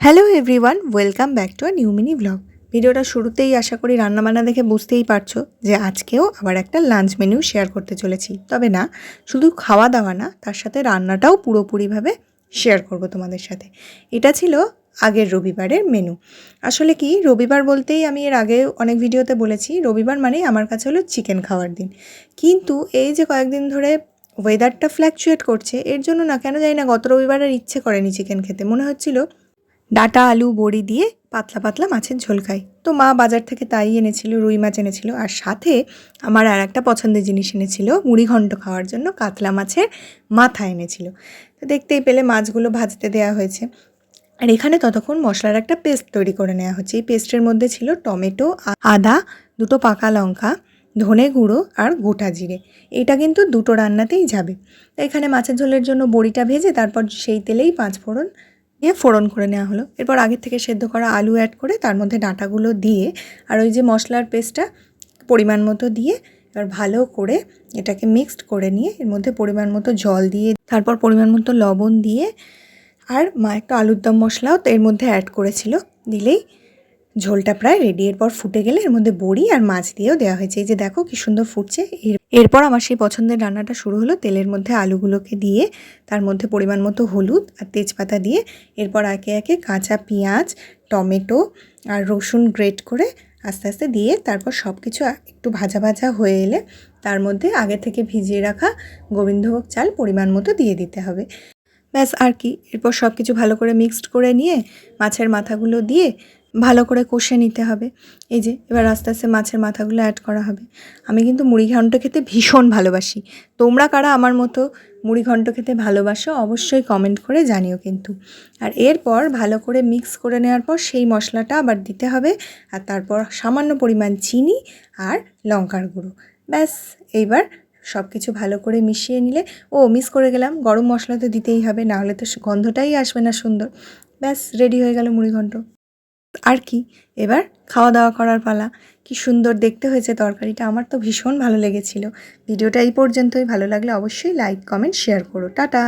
Hello everyone, welcome back to a new mini blog. ভিডিওটা শুরুতেই আশা করি রান্নাবান্না দেখে বুঝতেই পারছো যে আজকেও আবার একটা লাঞ্চ মেনু শেয়ার করতে চলেছি। তবে না, শুধু খাওয়া দাওয়া না, তার সাথে রান্নাটাও পুরোপুরিভাবে শেয়ার করব তোমাদের সাথে। এটা ছিল আগের রবিবারের মেনু। আসলে কি, রবিবার বলতেই আমি এর আগে অনেক ভিডিওতে বলেছি, রবিবার মানেই আমার কাছে হলো চিকেন খাওয়ার দিন। কিন্তু এই যে কয়েকদিন ধরে ওয়েদারটা ফ্ল্যাকচুয়েট করছে, এর জন্য না কেন জানি না গত রবিবার আর ইচ্ছে করেনি চিকেন খেতে। মনে হচ্ছিল ডাঁটা আলু বড়ি দিয়ে পাতলা পাতলা মাছের ঝোল খাই। তো মা বাজার থেকে তাই এনেছিল, রুই মাছ এনেছিল, আর সাথে আমার আর একটা পছন্দের জিনিস এনেছিল, মুড়িঘণ্ট খাওয়ার জন্য কাতলা মাছের মাথা এনেছিল। তো দেখতেই পেলে মাছগুলো ভাজতে দেওয়া হয়েছে। আর এখানে ততক্ষণ মশলার একটা পেস্ট তৈরি করে নেওয়া হচ্ছে। এই পেস্টের মধ্যে ছিল টমেটো, আদা, দুটো পাকা লঙ্কা, ধনে গুঁড়ো আর গোটা জিরে। এটা কিন্তু দুটো রান্নাতেই যাবে। তো এখানে মাছের ঝোলের জন্য বড়িটা ভেজে তারপর সেই তেলেই পাঁচফোড়ন দিয়ে ফোড়ন করে নেওয়া হলো। এরপর আগে থেকে সেদ্ধ করা আলু অ্যাড করে তার মধ্যে ডাঁটাগুলো দিয়ে আর ওই যে মশলার পেস্টটা পরিমাণ মতো দিয়ে এবার ভালো করে এটাকে মিক্সড করে নিয়ে এর মধ্যে পরিমাণ মতো জল দিয়ে তারপর পরিমাণ মতো লবণ দিয়ে আর মা একটু আলুর দম মশলাও তো এর মধ্যে অ্যাড করেছিল, দিলেই ঝোলটা প্রায় রেডি। এরপর ফুটে গেলে এর মধ্যে বড়ি আর মাছ দিয়েও দেওয়া হয়েছে। এই যে দেখো কি সুন্দর ফুটছে। এরপর আমার সেই পছন্দের রান্নাটা শুরু হলো। তেলের মধ্যে আলুগুলোকে দিয়ে তার মধ্যে পরিমাণ মতো হলুদ আর তেজপাতা দিয়ে এরপর একে একে কাঁচা পেঁয়াজ, টমেটো আর রসুন গ্রেট করে আস্তে আস্তে দিয়ে তারপর সব কিছু একটু ভাজা ভাজা হয়ে এলে তার মধ্যে আগে থেকে ভিজিয়ে রাখা গোবিন্দভোগ চাল পরিমাণ মতো দিয়ে দিতে হবে। ব্যাস আর কি। এরপর সব কিছু ভালো করে মিক্সড করে নিয়ে মাছের মাথাগুলো দিয়ে ভালো করে কষে নিতে হবে। এই যে এবার আস্তে আস্তে মাছের মাথাগুলো অ্যাড করা হবে। আমি কিন্তু মুড়িঘণ্ট খেতে ভীষণ ভালোবাসি। তোমরা কারা আমার মতো মুড়িঘণ্ট খেতে ভালোবাসো অবশ্যই কমেন্ট করে জানিও কিন্তু। আর এরপর ভালো করে মিক্স করে নেওয়ার পর সেই মশলাটা আবার দিতে হবে, আর তারপর সামান্য পরিমাণ চিনি আর লঙ্কার গুঁড়ো। ব্যাস এইবার সব কিছু ভালো করে মিশিয়ে নিলে, মিস করে গেলাম, গরম মশলা তো দিতেই হবে, না হলে তো গন্ধটাই আসবে না সুন্দর। ব্যাস রেডি হয়ে গেল মুড়িঘণ্ট। আর কি, এবার খাওয়া দাওয়া করার পালা। কি সুন্দর দেখতে হয়েছে তরকারিটা, আমার তো ভীষণ ভালো লেগেছিল। ভিডিওটা এই পর্যন্তই। ভালো লাগলে অবশ্যই লাইক, কমেন্ট, শেয়ার করো। টাটা।